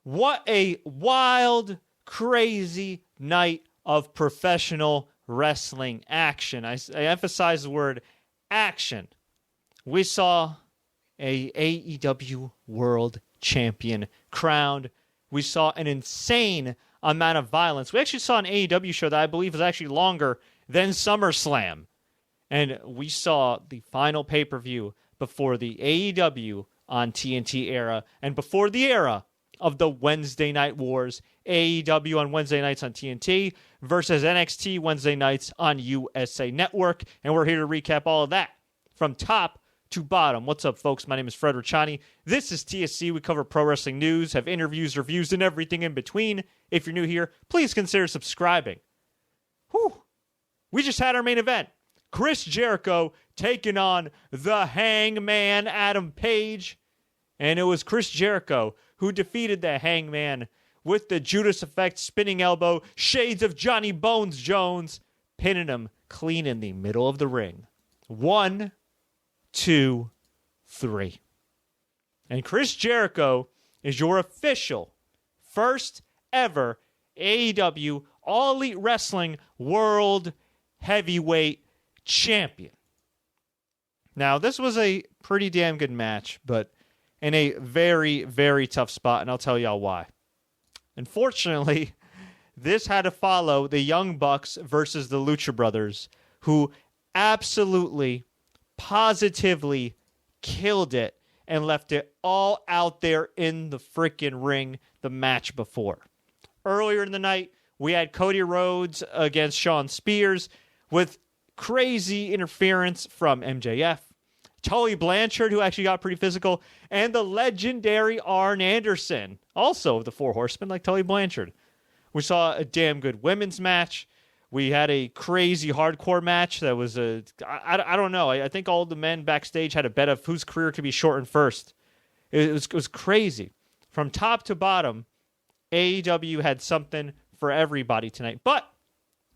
What a wild, crazy night of professional wrestling action. I emphasize the word action. We saw a AEW World Champion crowned. We saw an insane amount of violence. We actually saw an AEW show that I believe was actually longer than SummerSlam. And we saw the final pay-per-view before the AEW on TNT era and before the era of the Wednesday Night Wars. AEW on Wednesday nights on TNT versus NXT Wednesday nights on USA Network. And we're here to recap all of that from top to bottom. What's up, folks? My name is Fred Richani. This is TSC. We cover pro wrestling news, have interviews, reviews, and everything in between. If you're new here, please consider subscribing. Whew. We just had our main event. Chris Jericho taking on the Hangman Adam Page. And it was Chris Jericho who defeated the Hangman with the Judas Effect spinning elbow, shades of Johnny Bones Jones, pinning him clean in the middle of the ring. 1, 2, 3. And Chris Jericho is your official first ever AEW All Elite Wrestling World Heavyweight Champion. Now, this was a pretty damn good match, but in a very, very tough spot, and I'll tell y'all why. Unfortunately, this had to follow the Young Bucks versus the Lucha Brothers, who absolutely, positively killed it and left it all out there in the freaking ring the match before. Earlier in the night, we had Cody Rhodes against Shawn Spears with crazy interference from MJF. Tully Blanchard, who actually got pretty physical, and the legendary Arn Anderson, also of the Four Horsemen, like Tully Blanchard. We saw a damn good women's match. We had a crazy hardcore match that was I don't know. I think all the men backstage had a bet of whose career could be shortened first. It was crazy. From top to bottom, AEW had something for everybody tonight. But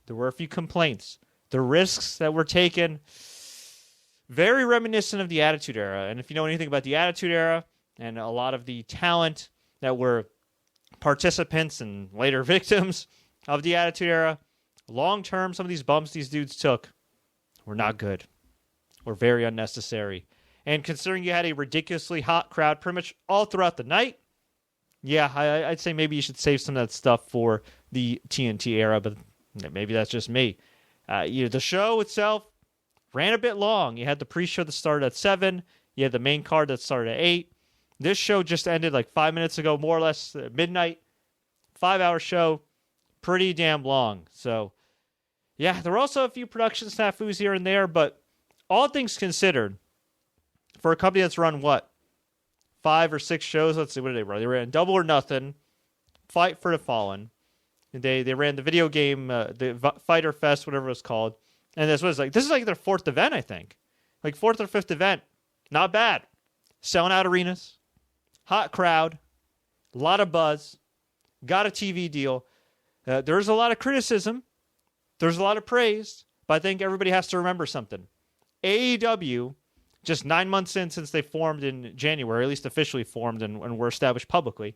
there were a few complaints. The risks that were taken, very reminiscent of the Attitude Era. And if you know anything about the Attitude Era and a lot of the talent that were participants and later victims of the Attitude Era, long-term, some of these bumps these dudes took were not good. Were very unnecessary. And considering you had a ridiculously hot crowd pretty much all throughout the night, yeah, I'd say maybe you should save some of that stuff for the TNT era, but maybe that's just me. The show itself ran a bit long. You had the pre-show that started at 7. You had the main card that started at 8. This show just ended like 5 minutes ago, more or less midnight. 5-hour show. Pretty damn long. So, yeah, there were also a few production snafus here and there, but all things considered, for a company that's run, 5 or 6 shows? Let's see, what did they run? They ran Double or Nothing, Fight for the Fallen. They ran the video game, the Fighter Fest, whatever it was called. And this is like their 4th event, I think. Like 4th or 5th event. Not bad. Selling out arenas. Hot crowd. A lot of buzz. Got a TV deal. There's a lot of criticism. There's a lot of praise. But I think everybody has to remember something. AEW, just 9 months in since they formed in January, at least officially formed and were established publicly.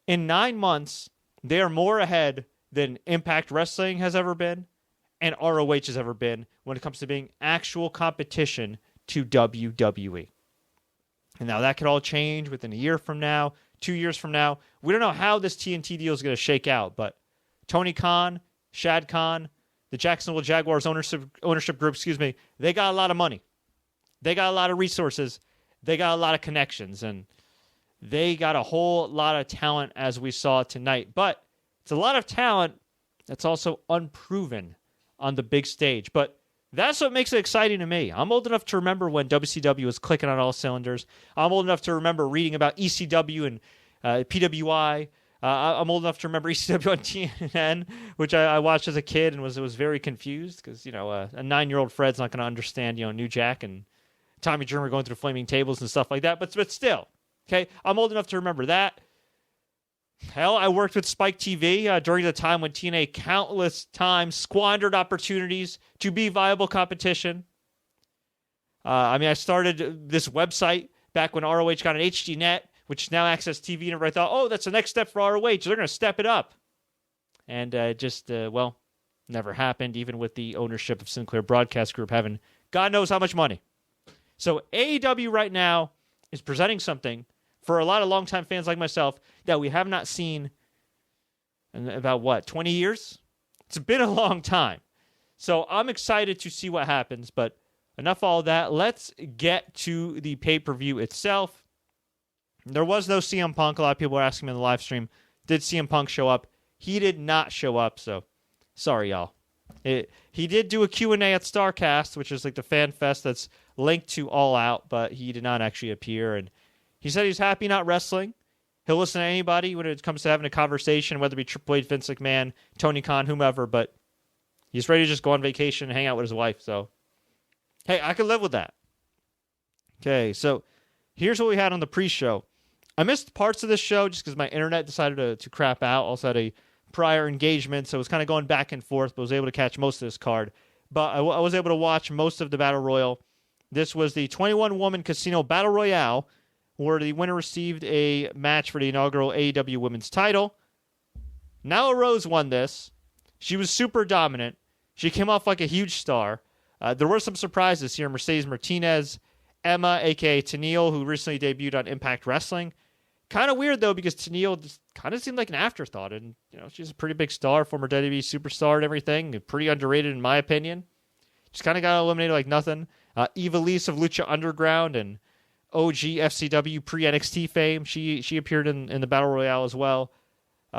In 9 months, they are more ahead than Impact Wrestling has ever been and ROH has ever been when it comes to being actual competition to WWE. And now that could all change within a year from now, 2 years from now. We don't know how this TNT deal is going to shake out, but Tony Khan, Shad Khan, the Jacksonville Jaguars ownership group, they got a lot of money. They got a lot of resources. They got a lot of connections, and they got a whole lot of talent as we saw tonight. But it's a lot of talent that's also unproven on the big stage. But that's what makes it exciting to me. I'm old enough to remember when WCW was clicking on all cylinders. I'm old enough to remember reading about ECW and PWI. I'm old enough to remember ECW on TNN, which I watched as a kid and was very confused because, a 9-year-old Fred's not going to understand, New Jack and Tommy Dreamer going through flaming tables and stuff like that. But still, okay, I'm old enough to remember that. Hell, I worked with Spike TV during the time when TNA countless times squandered opportunities to be viable competition. I started this website back when ROH got an HD net which is now Access TV. And everybody thought, oh, that's the next step for ROH. They're going to step it up. And never happened, even with the ownership of Sinclair Broadcast Group having God knows how much money. So AEW right now is presenting something for a lot of longtime fans like myself that we have not seen in about, 20 years? It's been a long time. So I'm excited to see what happens, but enough all that. Let's get to the pay-per-view itself. There was no CM Punk. A lot of people were asking me in the live stream, did CM Punk show up? He did not show up, so sorry, y'all. He did do a Q&A at StarCast, which is like the fan fest that's linked to All Out, but he did not actually appear. And he said he's happy not wrestling. He'll listen to anybody when it comes to having a conversation, whether it be Triple H, Vince McMahon, Tony Khan, whomever, but he's ready to just go on vacation and hang out with his wife. So, hey, I could live with that. Okay, so here's what we had on the pre-show. I missed parts of this show just because my internet decided to crap out. Also had a prior engagement, so it was kind of going back and forth, but was able to catch most of this card. But I was able to watch most of the Battle Royal. This was the 21-woman Casino Battle Royale, where the winner received a match for the inaugural AEW Women's Title. Nyla Rhodes won this. She was super dominant. She came off like a huge star. There were some surprises here. Mercedes Martinez, Emma, a.k.a. Tenille, who recently debuted on Impact Wrestling. Kind of weird, though, because Tenille just kind of seemed like an afterthought. And, she's a pretty big star, former WWE superstar and everything. Pretty underrated, in my opinion. Just kind of got eliminated like nothing. Eva Lise of Lucha Underground and OG FCW pre-NXT fame. She appeared in the Battle Royale as well.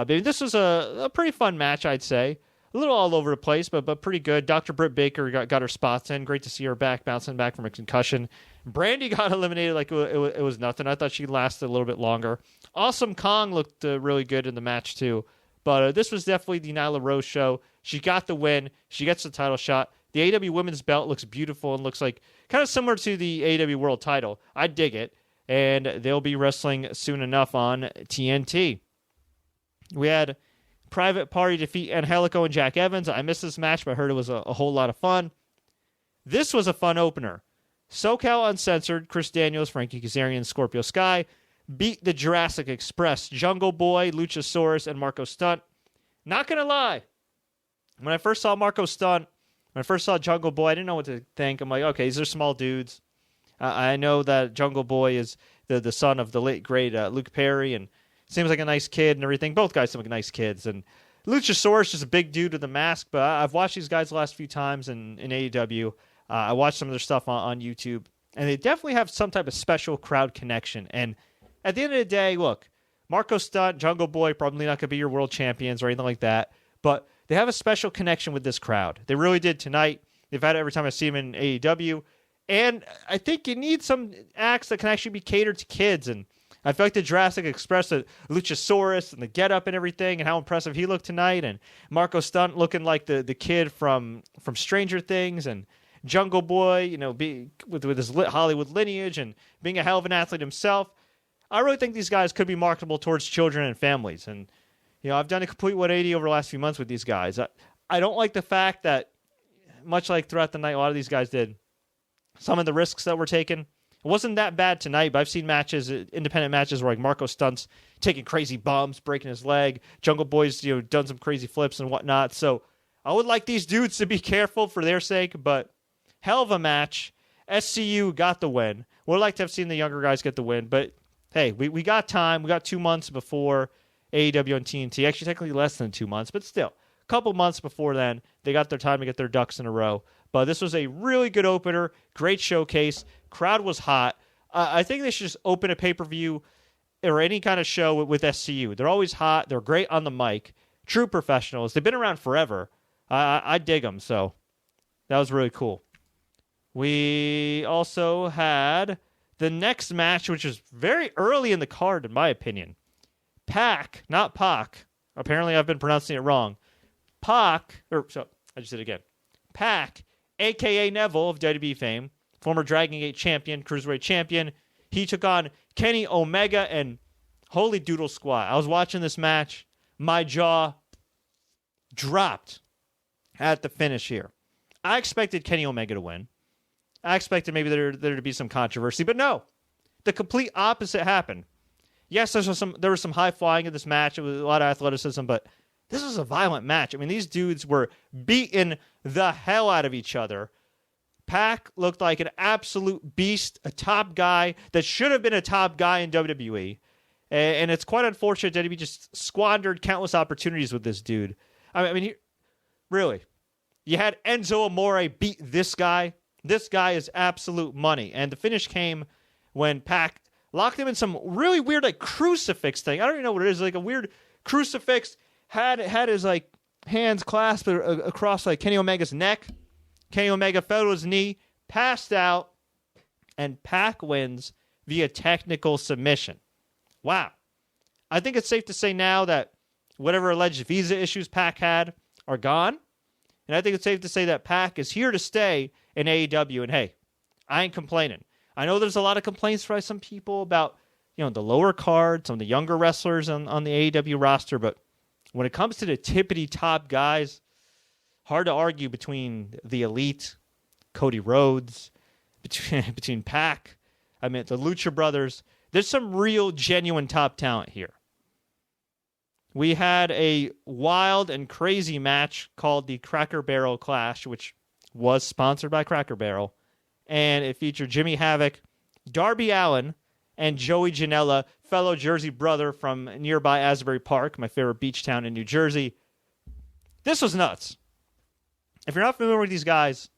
This was a pretty fun match, I'd say. A little all over the place, but pretty good. Dr. Britt Baker got her spots in. Great to see her back, bouncing back from a concussion. Brandi got eliminated like it was nothing. I thought she lasted a little bit longer. Awesome Kong looked really good in the match, too. But this was definitely the Nyla Rose show. She got the win. She gets the title shot. The AEW Women's Belt looks beautiful and looks like kind of similar to the AEW World Title. I dig it. And they'll be wrestling soon enough on TNT. We had Private Party defeat Angelico and Jack Evans. I missed this match, but I heard it was a whole lot of fun. This was a fun opener. SoCal Uncensored, Chris Daniels, Frankie Kazarian, Scorpio Sky beat the Jurassic Express, Jungle Boy, Luchasaurus, and Marco Stunt. Not going to lie. When I first saw Marco Stunt, when I first saw Jungle Boy, I didn't know what to think. I'm like, okay, these are small dudes. I know that Jungle Boy is the son of the late, great Luke Perry, and seems like a nice kid and everything. Both guys seem like nice kids. And Luchasaurus is a big dude with a mask, but I've watched these guys the last few times in AEW. I watched some of their stuff on YouTube, and they definitely have some type of special crowd connection. And at the end of the day, look, Marco Stunt, Jungle Boy, probably not going to be your world champions or anything like that, but they have a special connection with this crowd. They really did tonight. They've had it every time I see them in AEW. And I think you need some acts that can actually be catered to kids. And I feel like the Jurassic Express, the Luchasaurus and the getup and everything, and how impressive he looked tonight. And Marco Stunt looking like the kid from Stranger Things, and Jungle Boy, with his Hollywood lineage and being a hell of an athlete himself. I really think these guys could be marketable towards children and families. And I've done a complete 180 over the last few months with these guys. I don't like the fact that, much like throughout the night, a lot of these guys did, some of the risks that were taken. It wasn't that bad tonight, but I've seen matches, independent matches, where like Marco Stunt's taking crazy bumps, breaking his leg. Jungle Boy's done some crazy flips and whatnot. So I would like these dudes to be careful for their sake, but hell of a match. SCU got the win. Would like to have seen the younger guys get the win, but hey, we got time. We got 2 months before AEW on TNT. Actually, technically less than 2 months, but still, a couple months before then, they got their time to get their ducks in a row. But this was a really good opener, great showcase. Crowd was hot. I think they should just open a pay-per-view or any kind of show with SCU. They're always hot. They're great on the mic. True professionals. They've been around forever. I dig them, so that was really cool. We also had the next match, which was very early in the card, in my opinion. Pac, not Pac. Apparently, I've been pronouncing it wrong. I just did it again. Pac, a.k.a. Neville of WWE fame, former Dragon Gate champion, Cruiserweight champion. He took on Kenny Omega, and holy doodle squat. I was watching this match. My jaw dropped at the finish here. I expected Kenny Omega to win. I expected maybe there to be some controversy, but no. The complete opposite happened. Yes, there was some high flying in this match. It was a lot of athleticism, but this was a violent match. I mean, these dudes were beating the hell out of each other. Pac looked like an absolute beast, a top guy that should have been a top guy in WWE. And it's quite unfortunate that he just squandered countless opportunities with this dude. I mean, really, you had Enzo Amore beat this guy. This guy is absolute money. And the finish came when Pac locked him in some really weird like crucifix thing. I don't even know what it is. Like a weird crucifix. Had his like hands clasped across like Kenny Omega's neck. Kenny Omega fell to his knee, passed out, and Pac wins via technical submission. Wow. I think it's safe to say now that whatever alleged visa issues Pac had are gone. And I think it's safe to say that Pac is here to stay in AEW. And hey, I ain't complaining. I know there's a lot of complaints by some people about, the lower card, some of the younger wrestlers on the AEW roster. But when it comes to the tippity top guys, hard to argue between the Elite, Cody Rhodes, between Pac, the Lucha Brothers. There's some real, genuine top talent here. We had a wild and crazy match called the Cracker Barrel Clash, which was sponsored by Cracker Barrel. And it featured Jimmy Havoc, Darby Allin, and Joey Janela, fellow Jersey brother from nearby Asbury Park, my favorite beach town in New Jersey. This was nuts. If you're not familiar with these guys,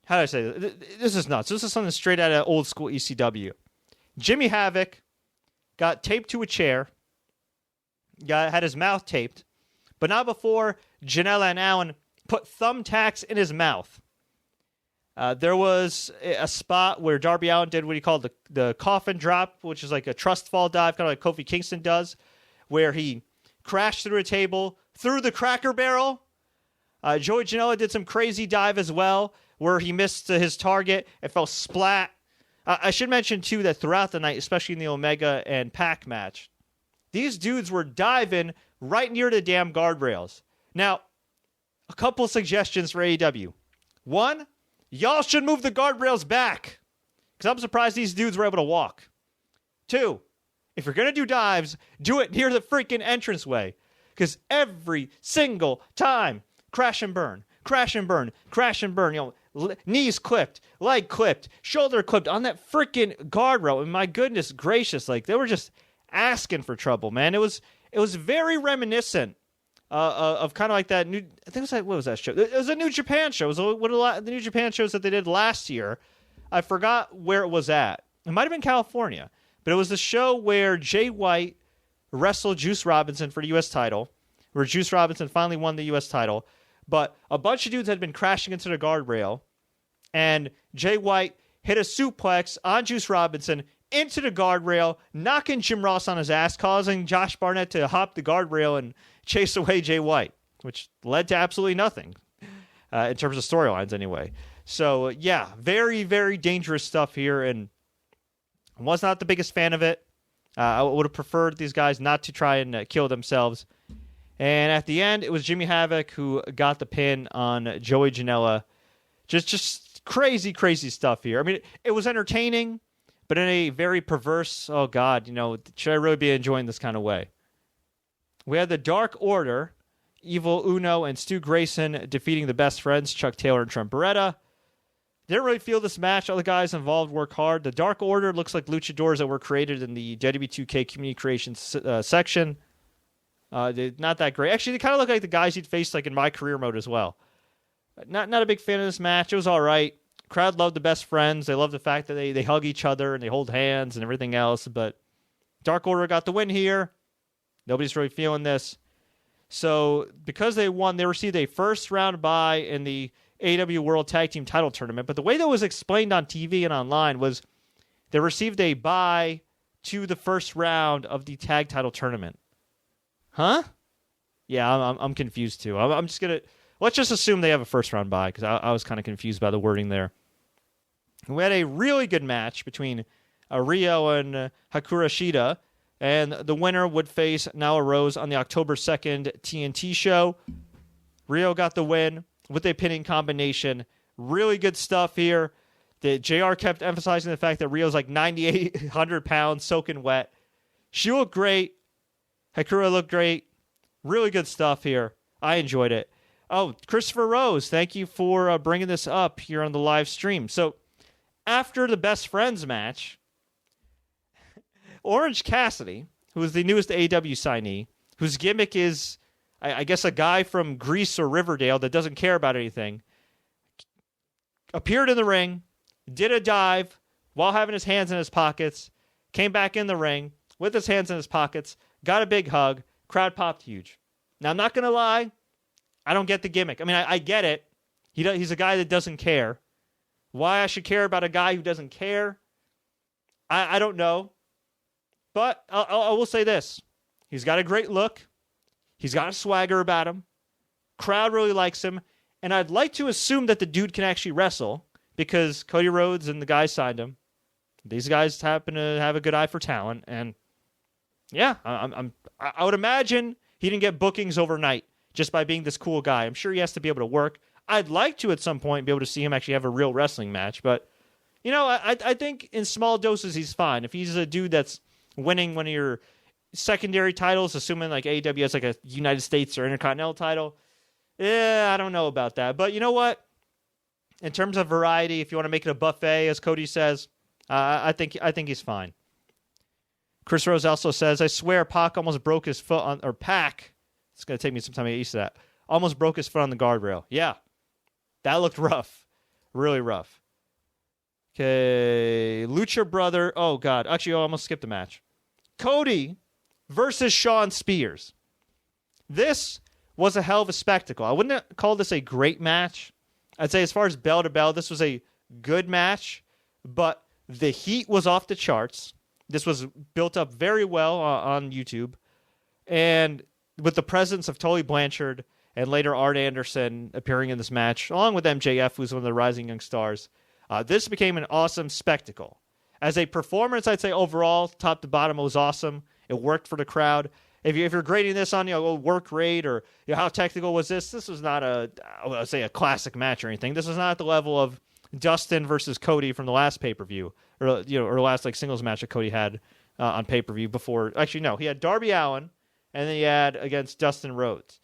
how do I say this? This is nuts. This is something straight out of old school ECW. Jimmy Havoc got taped to a chair, had his mouth taped, but not before Janela and Allen put thumbtacks in his mouth. There was a spot where Darby Allin did what he called the coffin drop, which is like a trust fall dive, kind of like Kofi Kingston does, where he crashed through a table, through the Cracker Barrel. Joey Janela did some crazy dive as well, where he missed his target and fell splat. I should mention, too, that throughout the night, especially in the Omega and Pac match, these dudes were diving right near the damn guardrails. Now, a couple suggestions for AEW. One, y'all should move the guardrails back, because I'm surprised these dudes were able to walk. Two, if you're going to do dives, do it near the freaking entranceway, because every single time, crash and burn, crash and burn, crash and burn, knees clipped, leg clipped, shoulder clipped on that freaking guardrail. And my goodness gracious, they were just asking for trouble, man. It was very reminiscent of kind of like that new, I think it was like, what was that show? It was a New Japan show. It was one of the New Japan shows that they did last year. I forgot where it was at. It might have been California, but it was the show where Jay White wrestled Juice Robinson for the U.S. title, where Juice Robinson finally won the U.S. title. But a bunch of dudes had been crashing into the guardrail, and Jay White hit a suplex on Juice Robinson into the guardrail, knocking Jim Ross on his ass, causing Josh Barnett to hop the guardrail and chase away Jay White, which led to absolutely nothing in terms of storylines anyway. So, yeah, very, very dangerous stuff here, and I was not the biggest fan of it. I would have preferred these guys not to try and kill themselves. And at the end, it was Jimmy Havoc who got the pin on Joey Janela. Just crazy, crazy stuff here. I mean, it was entertaining, but in a very perverse, oh God, should I really be enjoying this kind of way? We had the Dark Order, Evil Uno and Stu Grayson defeating the Best Friends, Chuck Taylor and Trent Beretta. Didn't really feel this match. All the guys involved work hard. The Dark Order looks like luchadors that were created in the WWE2K Community Creations section. They're not that great. Actually, they kind of look like the guys you'd face in My Career Mode as well. Not a big fan of this match. It was all right. Crowd loved the Best Friends. They loved the fact that they hug each other and they hold hands and everything else. But Dark Order got the win here. Nobody's really feeling this. So because they won, they received a first round bye in the AEW World Tag Team Title Tournament. But the way that was explained on TV and online was they received a bye to the first round of the Tag Title Tournament. Huh? Yeah, I'm confused too. I'm just going to... Let's just assume they have a first round bye, because I was kind of confused by the wording there. We had a really good match between Rio and Hakura Shida, and the winner would face Nyla Rose on the October 2nd TNT show. Rio got the win with a pinning combination. Really good stuff here. The JR kept emphasizing the fact that Rio's 9,800 pounds, soaking wet. She looked great. Hikaru looked great. Really good stuff here. I enjoyed it. Oh, Christopher Rose, thank you for bringing this up here on the live stream. So, after the Best Friends match, Orange Cassidy, who is the newest AEW signee, whose gimmick is, I guess, a guy from Greece or Riverdale that doesn't care about anything, appeared in the ring, did a dive while having his hands in his pockets, came back in the ring with his hands in his pockets, got a big hug, crowd popped huge. Now, I'm not going to lie, I don't get the gimmick. I mean, I get it. He's a guy that doesn't care. Why I should care about a guy who doesn't care, I don't know. But I will say this. He's got a great look. He's got a swagger about him. Crowd really likes him. And I'd like to assume that the dude can actually wrestle because Cody Rhodes and the guys signed him. These guys happen to have a good eye for talent. And yeah, I would imagine he didn't get bookings overnight just by being this cool guy. I'm sure he has to be able to work. I'd like to at some point be able to see him actually have a real wrestling match. But, you know, I think in small doses he's fine. If he's a dude that's winning one of your secondary titles, assuming like AEW has like a United States or Intercontinental title, I don't know about that. But you know what? In terms of variety, if you want to make it a buffet, as Cody says, I think he's fine. Chris Rose also says, I swear Pac almost broke his foot on, or Pac, it's going to take me some time to get used to that, almost broke his foot on the guardrail. Yeah, that looked rough. Really rough. Okay, Lucha Brother, oh God, actually I almost skipped a match. Cody versus Shawn Spears. This was a hell of a spectacle. I wouldn't call this a great match. I'd say as far as bell to bell, this was a good match, but the heat was off the charts. This was built up very well on YouTube. And with the presence of Tully Blanchard and later Arn Anderson appearing in this match, along with MJF, who's one of the rising young stars, this became an awesome spectacle. As a performance, I'd say overall, top to bottom, it was awesome. It worked for the crowd. If you're grading this on work rate or how technical was this, this was not a classic match or anything. This was not at the level of Dustin versus Cody from the last pay-per-view or the last like singles match that Cody had on pay-per-view before. Actually, no, he had Darby Allin and then he had against Dustin Rhodes.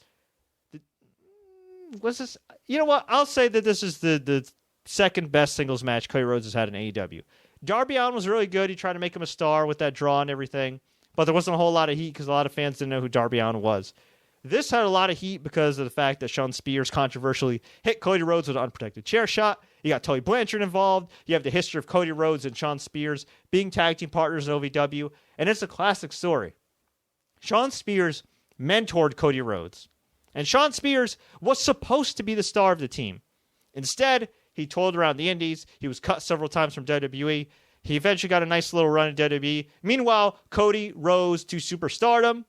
Was this? You know what? I'll say that this is the second best singles match Cody Rhodes has had in AEW. Darby Allin was really good. He tried to make him a star with that draw and everything. But there wasn't a whole lot of heat because a lot of fans didn't know who Darby Allin was. This had a lot of heat because of the fact that Shawn Spears controversially hit Cody Rhodes with an unprotected chair shot. You got Tully Blanchard involved. You have the history of Cody Rhodes and Shawn Spears being tag team partners in OVW. And it's a classic story. Shawn Spears mentored Cody Rhodes. And Shawn Spears was supposed to be the star of the team. Instead, he toiled around the Indies. He was cut several times from WWE. He eventually got a nice little run in WWE. Meanwhile, Cody rose to superstardom,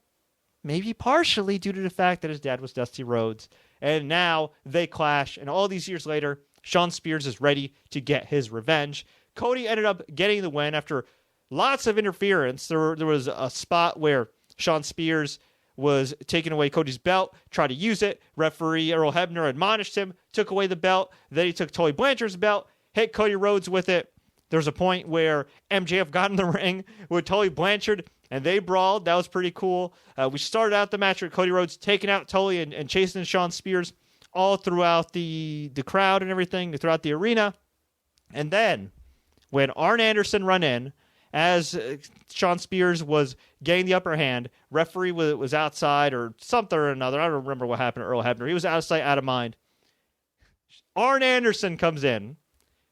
maybe partially due to the fact that his dad was Dusty Rhodes. And now they clash, and all these years later, Shawn Spears is ready to get his revenge. Cody ended up getting the win after lots of interference. There was a spot where Shawn Spears was taking away Cody's belt, tried to use it. Referee Earl Hebner admonished him, took away the belt. Then he took Tully Blanchard's belt, hit Cody Rhodes with it. There was a point where MJF got in the ring with Tully Blanchard, and they brawled. That was pretty cool. We started out the match with Cody Rhodes taking out Tully and chasing Shawn Spears all throughout the crowd and everything, throughout the arena. And then, when Arn Anderson run in, as Shawn Spears was getting the upper hand, referee was outside or something or another. I don't remember what happened to Earl Hebner. He was out of sight, out of mind. Arn Anderson comes in,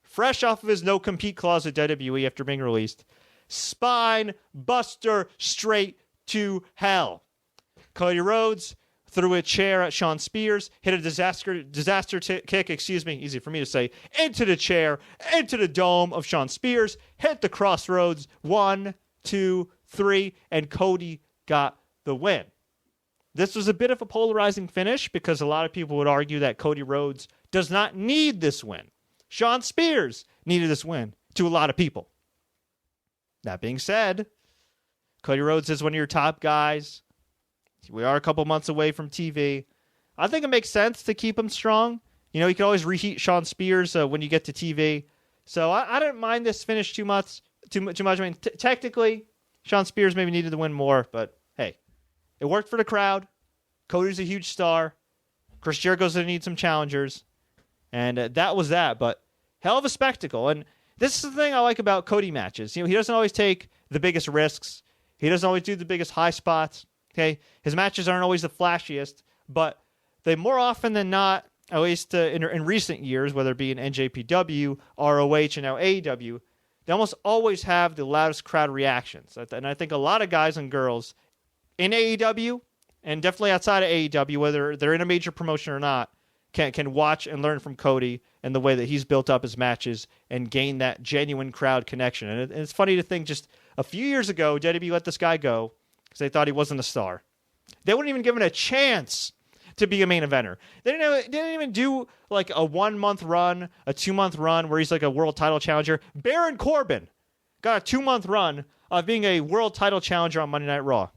fresh off of his no-compete clause at WWE after being released. Spine buster straight to hell. Cody Rhodes threw a chair at Shawn Spears, hit a disaster kick, easy for me to say, into the chair, into the dome of Shawn Spears, hit the crossroads, 1, 2, 3, and Cody got the win. This was a bit of a polarizing finish because a lot of people would argue that Cody Rhodes does not need this win. Shawn Spears needed this win to a lot of people. That being said, Cody Rhodes is one of your top guys. We are a couple months away from TV. I think it makes sense to keep him strong. You know, you can always reheat Shawn Spears when you get to TV. So I didn't mind this finish too much. I mean, technically, Sean Spears maybe needed to win more, but hey, it worked for the crowd. Cody's a huge star. Chris Jericho's going to need some challengers. And that was that, but hell of a spectacle. And this is the thing I like about Cody matches. He doesn't always take the biggest risks. He doesn't always do the biggest high spots. Okay, his matches aren't always the flashiest, but they more often than not, at least in recent years, whether it be in NJPW, ROH, and now AEW, they almost always have the loudest crowd reactions. And I think a lot of guys and girls in AEW, and definitely outside of AEW, whether they're in a major promotion or not, can watch and learn from Cody and the way that he's built up his matches and gain that genuine crowd connection. And it's funny to think just a few years ago, WWE let this guy go because they thought he wasn't a star. They wouldn't even give him a chance to be a main eventer. They didn't even do like a 1 month run, a 2 month run where he's like a world title challenger. Baron Corbin got a 2 month run of being a world title challenger on Monday Night Raw.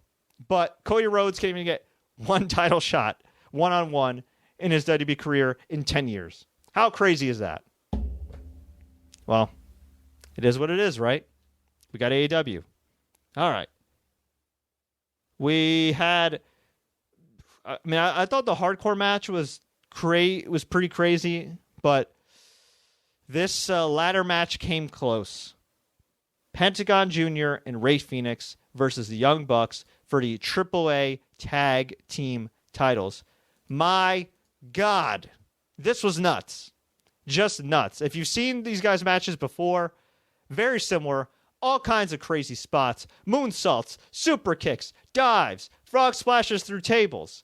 But Cody Rhodes can't even get one title shot, one-on-one, in his WWE career in 10 years. How crazy is that? Well, it is what it is, right? We got AEW. All right. We had... I thought the hardcore match was pretty crazy, but this ladder match came close. Pentagon Jr. and Rey Fenix versus the Young Bucks for the AAA Tag Team titles. My God, this was nuts. Just nuts. If you've seen these guys' matches before, very similar. All kinds of crazy spots. Moonsaults, super kicks, dives, frog splashes through tables.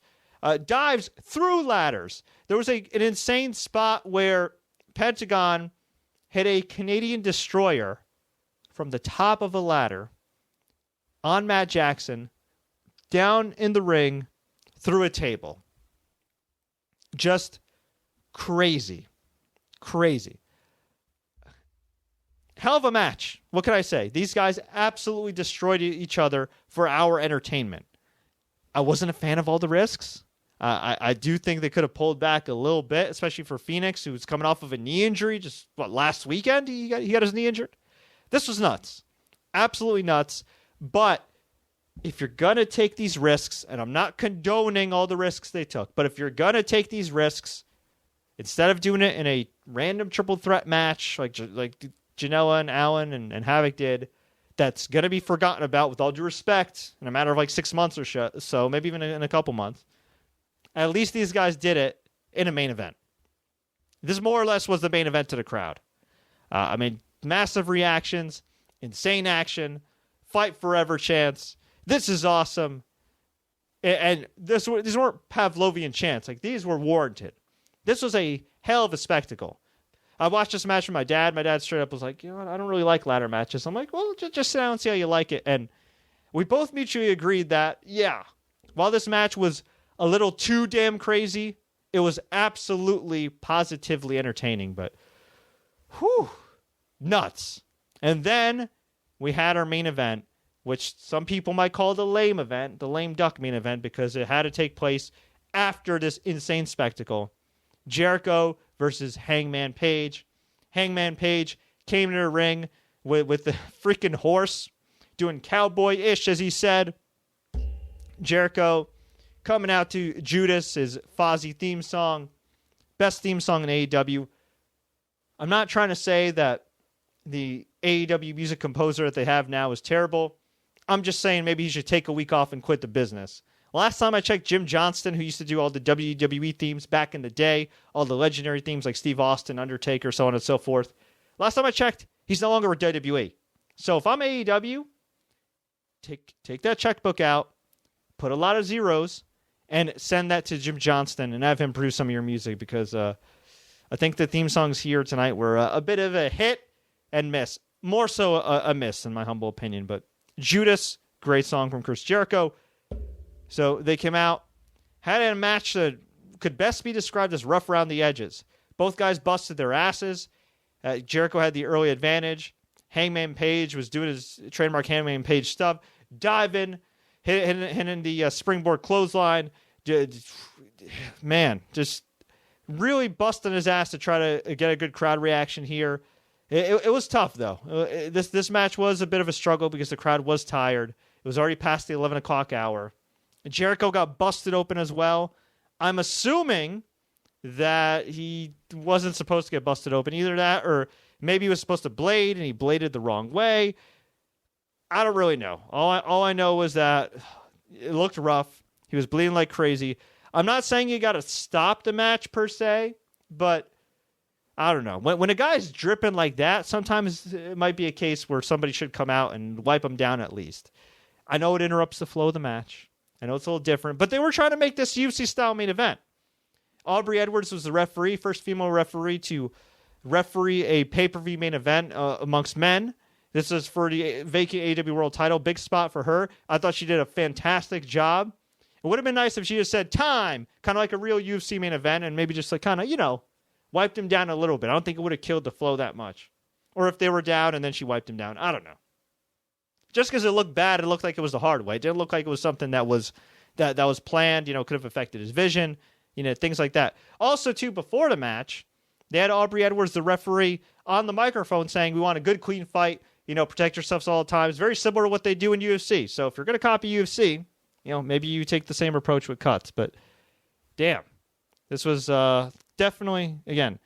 Dives through ladders. There was an insane spot where Pentagon hit a Canadian destroyer from the top of a ladder on Matt Jackson, down in the ring, through a table. Just crazy. Crazy. Hell of a match. What can I say? These guys absolutely destroyed each other for our entertainment. I wasn't a fan of all the risks. I do think they could have pulled back a little bit, especially for Phoenix, who was coming off of a knee injury just, last weekend? He got his knee injured? This was nuts. Absolutely nuts. But if you're going to take these risks, and I'm not condoning all the risks they took, but if you're going to take these risks, instead of doing it in a random triple threat match like Janela and Allen and Havoc did, that's going to be forgotten about, with all due respect, in a matter of 6 months or so, maybe even in a couple months. At least these guys did it in a main event. This more or less was the main event to the crowd. Massive reactions, insane action, fight forever chants. This is awesome. And these weren't Pavlovian chants. These were warranted. This was a hell of a spectacle. I watched this match with my dad. My dad straight up was like, I don't really like ladder matches. I'm like, well, just sit down and see how you like it. And we both mutually agreed that, yeah, while this match was a little too damn crazy, it was absolutely, positively entertaining. But, whew, nuts. And then we had our main event, which some people might call the lame event, the lame duck main event, because it had to take place after this insane spectacle. Jericho versus Hangman Page. Hangman Page came to the ring with the freaking horse, doing cowboy-ish, as he said. Jericho coming out to Judas, his Fozzy theme song. Best theme song in AEW. I'm not trying to say that the AEW music composer that they have now is terrible. I'm just saying maybe he should take a week off and quit the business. Last time I checked, Jim Johnston, who used to do all the WWE themes back in the day, all the legendary themes like Steve Austin, Undertaker, so on and so forth. Last time I checked, he's no longer with WWE. So if I'm AEW, take that checkbook out, put a lot of zeros, and send that to Jim Johnston and have him produce some of your music, because I think the theme songs here tonight were a bit of a hit and miss. More so a miss, in my humble opinion. But Judas, great song from Chris Jericho. So they came out, had a match that could best be described as rough around the edges. Both guys busted their asses. Jericho had the early advantage. Hangman Page was doing his trademark Hangman Page stuff, diving, hitting the springboard clothesline. Man, just really busting his ass to try to get a good crowd reaction here. It was tough, though. This match was a bit of a struggle because the crowd was tired. It was already past the 11 o'clock hour. Jericho got busted open as well. I'm assuming that he wasn't supposed to get busted open. Either that or maybe he was supposed to blade and he bladed the wrong way. I don't really know. All I know was that it looked rough. He was bleeding like crazy. I'm not saying you got to stop the match per se, but I don't know. When a guy's dripping like that, sometimes it might be a case where somebody should come out and wipe him down at least. I know it interrupts the flow of the match. I know it's a little different, but they were trying to make this UFC-style main event. Aubrey Edwards was the referee, first female referee to referee a pay-per-view main event amongst men. This is for the vacant AEW World Title. Big spot for her. I thought she did a fantastic job. It would have been nice if she just said, time, kind of like a real UFC main event, and maybe just like kind of, wiped him down a little bit. I don't think it would have killed the flow that much. Or if they were down and then she wiped him down. I don't know. Just because it looked bad, it looked like it was the hard way. It didn't look like it was something that was planned, could have affected his vision, things like that. Also, too, before the match, they had Aubrey Edwards, the referee, on the microphone saying, we want a good, clean fight, protect yourselves all the time. It's very similar to what they do in UFC. So if you're going to copy UFC, maybe you take the same approach with cuts. But damn, this was definitely, again,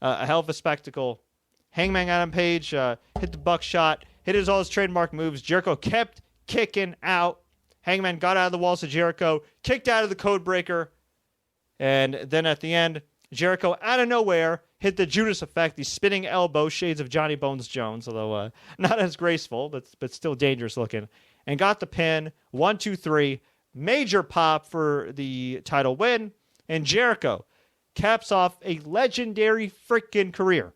a hell of a spectacle. Hangman Adam Page hit the buckshot, hit all his trademark moves. Jericho kept kicking out. Hangman got out of the walls of Jericho, kicked out of the code breaker, and then at the end, Jericho out of nowhere hit the Judas effect, the spinning elbow, shades of Johnny Bones Jones, although not as graceful, but still dangerous looking, and got the pin. 1, 2, 3, major pop for the title win, and Jericho caps off a legendary freaking career.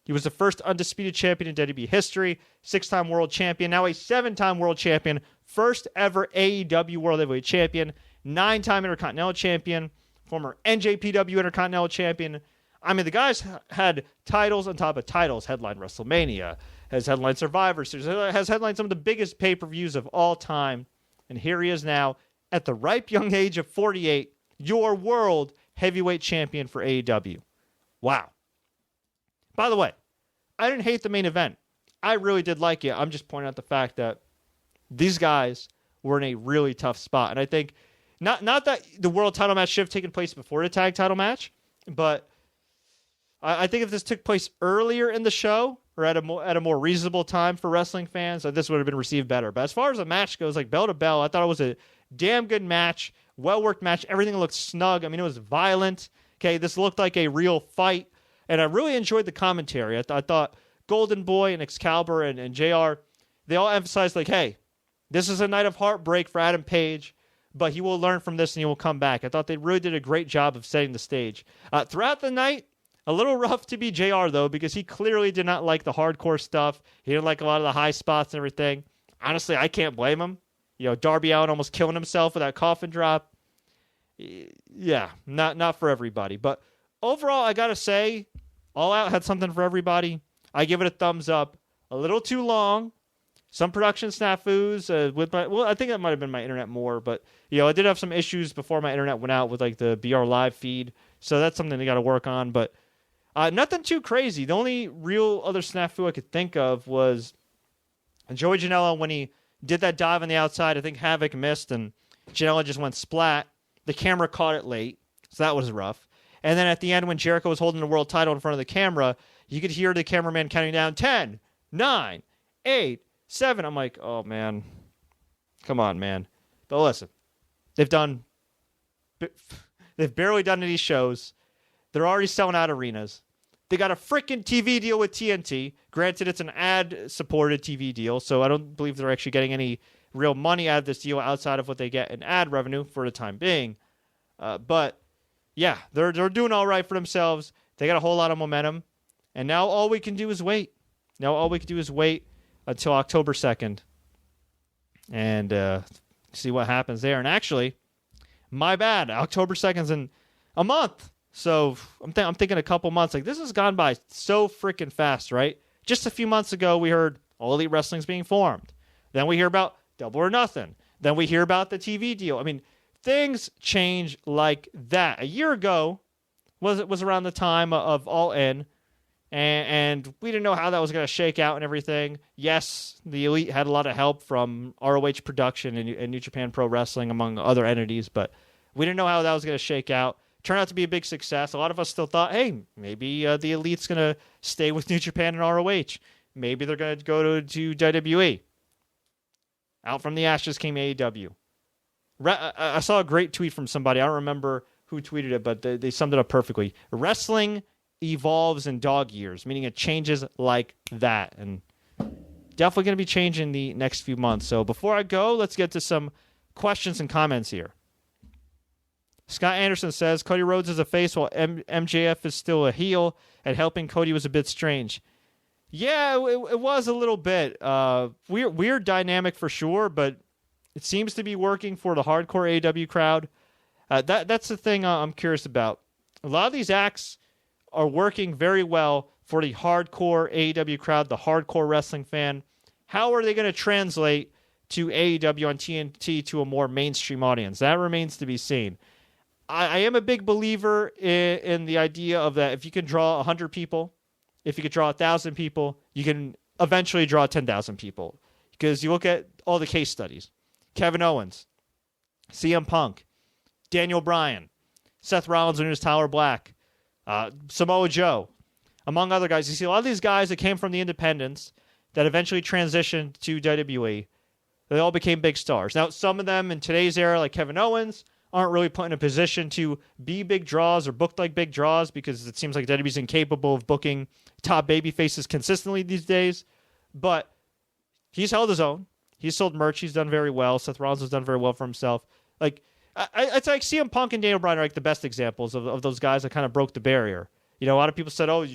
He was the first undisputed champion in WWE history, 6-time world champion, now a 7-time world champion, first ever AEW World Heavyweight Champion, 9-time Intercontinental Champion, former NJPW Intercontinental Champion. I mean, the guy's had titles on top of titles, headline WrestleMania, has headlined Survivor Series, has headlined some of the biggest pay-per-views of all time, and here he is now, at the ripe young age of 48, your world heavyweight champion for AEW. Wow. By the way, I didn't hate the main event. I really did like it. I'm just pointing out the fact that these guys were in a really tough spot. And I think, not that the world title match should have taken place before the tag title match, but I think if this took place earlier in the show or at a more reasonable time for wrestling fans, this would have been received better. But as far as the match goes, like bell to bell, I thought it was a damn good match, well-worked match. Everything looked snug. I mean, it was violent. Okay, this looked like a real fight. And I really enjoyed the commentary. I thought Golden Boy and Excalibur and JR, they all emphasized like, hey, this is a night of heartbreak for Adam Page, but he will learn from this and he will come back. I thought they really did a great job of setting the stage. Throughout the night, a little rough to be JR, though, because he clearly did not like the hardcore stuff. He didn't like a lot of the high spots and everything. Honestly, I can't blame him. Darby Allin almost killing himself with that coffin drop. Yeah, not for everybody. But overall, I got to say, All Out had something for everybody. I give it a thumbs up. A little too long. Some production snafus I think that might have been my internet more, but I did have some issues before my internet went out with like the BR Live feed, so that's something they got to work on. But nothing too crazy. The only real other snafu I could think of was Joey Janela when he did that dive on the outside. I think Havoc missed and Janela just went splat. The camera caught it late, so that was rough. And then at the end when Jericho was holding the world title in front of the camera, you could hear the cameraman counting down 10, 9, 8, 7. I'm like, oh, man. Come on, man. But listen, they've barely done any shows. They're already selling out arenas. They got a freaking TV deal with TNT. Granted, it's an ad-supported TV deal, so I don't believe they're actually getting any real money out of this deal outside of what they get in ad revenue for the time being. But, yeah, they're doing all right for themselves. They got a whole lot of momentum. And now all we can do is wait. Until October 2nd and see what happens there. And actually, my bad, October 2nd's in a month. So I'm thinking a couple months. Like, this has gone by so freaking fast, right? Just a few months ago, we heard All Elite Wrestling's being formed. Then we hear about Double or Nothing. Then we hear about the TV deal. I mean, things change like that. A year ago was around the time of All In. And we didn't know how that was going to shake out and everything. Yes, the Elite had a lot of help from ROH Production and New Japan Pro Wrestling, among other entities, but we didn't know how that was going to shake out. Turned out to be a big success. A lot of us still thought, hey, maybe the Elite's going to stay with New Japan and ROH. Maybe they're going to go to WWE. Out from the ashes came AEW. I saw a great tweet from somebody. I don't remember who tweeted it, but they summed it up perfectly. Wrestling evolves in dog years, meaning it changes like that. And definitely going to be changing the next few months. So before I go, let's get to some questions and comments here. Scott Anderson says, Cody Rhodes is a face while MJF is still a heel, and helping Cody was a bit strange. Yeah, it was a little bit. Weird dynamic for sure, but it seems to be working for the hardcore AEW crowd. That's the thing I'm curious about. A lot of these acts are working very well for the hardcore AEW crowd, the hardcore wrestling fan. How are they going to translate to AEW on TNT to a more mainstream audience? That remains to be seen. I am a big believer in the idea of that if you can draw 100 people, if you could draw 1,000 people, you can eventually draw 10,000 people. Because you look at all the case studies. Kevin Owens, CM Punk, Daniel Bryan, Seth Rollins when he was Tyler Black, Samoa Joe, among other guys. You see a lot of these guys that came from the independents that eventually transitioned to WWE. They all became big stars. Now, some of them in today's era, like Kevin Owens, aren't really put in a position to be big draws or booked like big draws because it seems like WWE's incapable of booking top baby faces consistently these days. But he's held his own. He's sold merch. He's done very well. Seth Rollins has done very well for himself. Like, it's like CM Punk and Daniel Bryan are like the best examples of those guys that kind of broke the barrier. You know, a lot of people said, oh,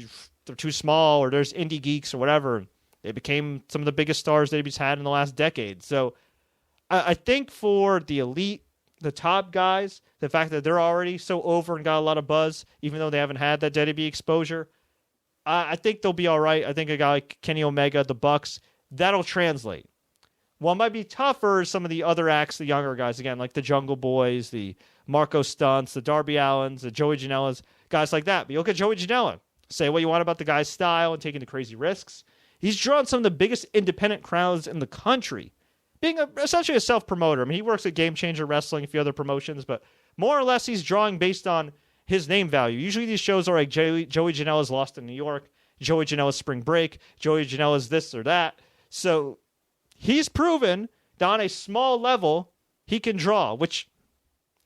they're too small, or there's indie geeks or whatever. They became some of the biggest stars WWE's had in the last decade. So I think for the Elite, the top guys, the fact that they're already so over and got a lot of buzz, even though they haven't had that WWE exposure, I think they'll be all right. I think a guy like Kenny Omega, the Bucks, that'll translate. What might be tougher is some of the other acts, the younger guys, again, like the Jungle Boys, the Marco Stunts, the Darby Allins, the Joey Janela's, guys like that. But you look at Joey Janela, say what you want about the guy's style and taking the crazy risks. He's drawn some of the biggest independent crowds in the country, being essentially a self-promoter. I mean, he works at Game Changer Wrestling, a few other promotions, but more or less he's drawing based on his name value. Usually these shows are like Joey Janela's Lost in New York, Joey Janela's Spring Break, Joey Janela's this or that. So he's proven that on a small level he can draw, which,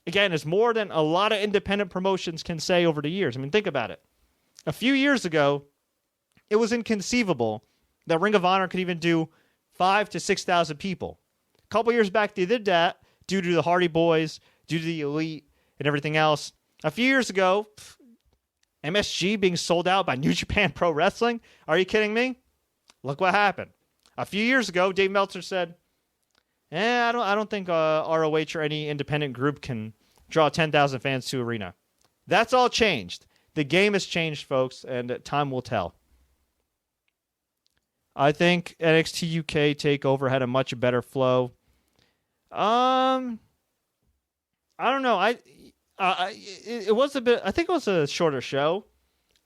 again, is more than a lot of independent promotions can say over the years. I mean, think about it. A few years ago, it was inconceivable that Ring of Honor could even do 5,000 to 6,000 people. A couple years back, they did that due to the Hardy Boys, due to the Elite, and everything else. A few years ago, MSG being sold out by New Japan Pro Wrestling? Are you kidding me? Look what happened. A few years ago, Dave Meltzer said, I don't think ROH or any independent group can draw 10,000 fans to arena. That's all changed. The game has changed, folks, and time will tell. I think NXT UK TakeOver had a much better flow. I don't know. It was a bit. I think it was a shorter show.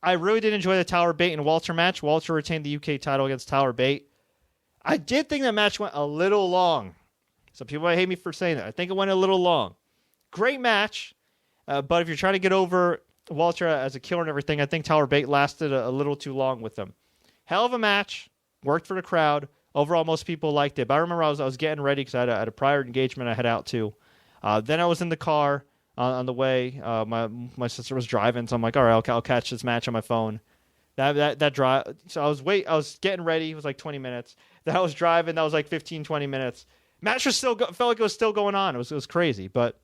I really did enjoy the Tyler Bate and Walter match. Walter retained the UK title against Tyler Bate. I did think that match went a little long. Some people might hate me for saying that. I think it went a little long. Great match, but if you're trying to get over Walter as a killer and everything, I think Tyler Bate lasted a little too long with him. Hell of a match. Worked for the crowd. Overall, most people liked it. But I remember I was getting ready because I had a prior engagement I had out to. Then I was in the car on the way. My sister was driving, so I'm like, all right, I'll catch this match on my phone. That drive. So I was getting ready. It was like 20 minutes. Then I was driving. That was like 15, 20 minutes. Match was felt like it was still going on. It was crazy, but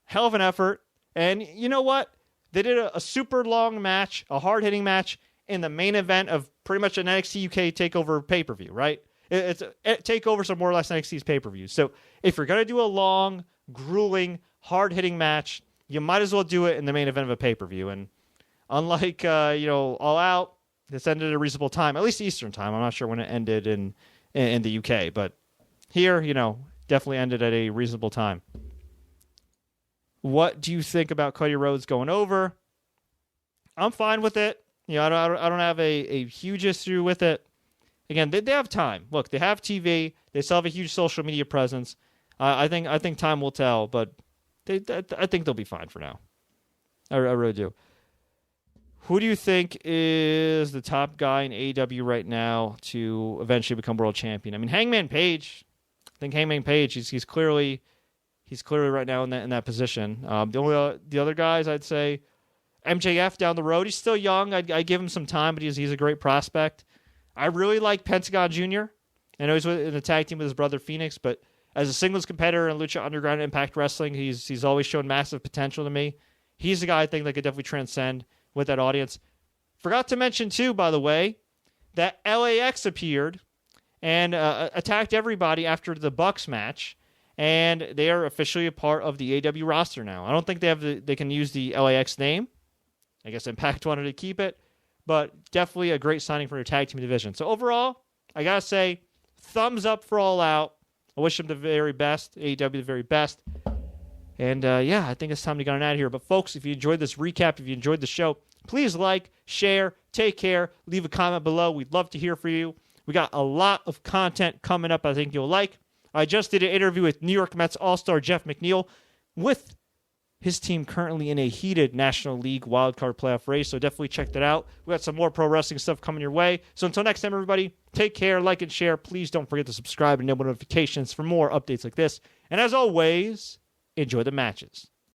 hell of an effort. And you know what? They did a super long match, a hard hitting match in the main event of pretty much an NXT UK TakeOver pay-per-view, right? TakeOvers are more or less NXT's pay-per-views. So if you're going to do a long, grueling, hard-hitting match, you might as well do it in the main event of a pay-per-view. And unlike, All Out, this ended at a reasonable time, at least Eastern time. I'm not sure when it ended in the UK, but here, definitely ended at a reasonable time. What do you think about Cody Rhodes going over? I'm fine with it. I don't have a huge issue with it. Again, they have time. Look, they have TV. They still have a huge social media presence. I think time will tell, but I think they'll be fine for now. I really do. Who do you think is the top guy in AEW right now to eventually become world champion? I mean, Hangman Page. I think Hangman Page. He's clearly right now in that position. The other guys, I'd say MJF down the road. He's still young. I'd give him some time, but he's a great prospect. I really like Pentagon Jr. I know he's in the tag team with his brother Phoenix, but as a singles competitor in Lucha Underground Impact Wrestling, he's always shown massive potential to me. He's the guy I think that could definitely transcend with that audience. Forgot to mention, too, by the way, that LAX appeared and attacked everybody after the Bucks match, and they are officially a part of the AEW roster now. I don't think they can use the LAX name. I guess Impact wanted to keep it, but definitely a great signing for your tag team division. So overall, I got to say, thumbs up for All Out. I wish them the very best, AEW the very best. And I think it's time to get on out of here. But folks, if you enjoyed this recap, if you enjoyed the show, please like, share, take care, leave a comment below. We'd love to hear from you. We got a lot of content coming up I think you'll like. I just did an interview with New York Mets All-Star Jeff McNeil with his team currently in a heated National League wildcard playoff race, so definitely check that out. We got some more pro wrestling stuff coming your way. So until next time, everybody, take care, like and share. Please don't forget to subscribe and enable notifications for more updates like this. And as always, enjoy the matches.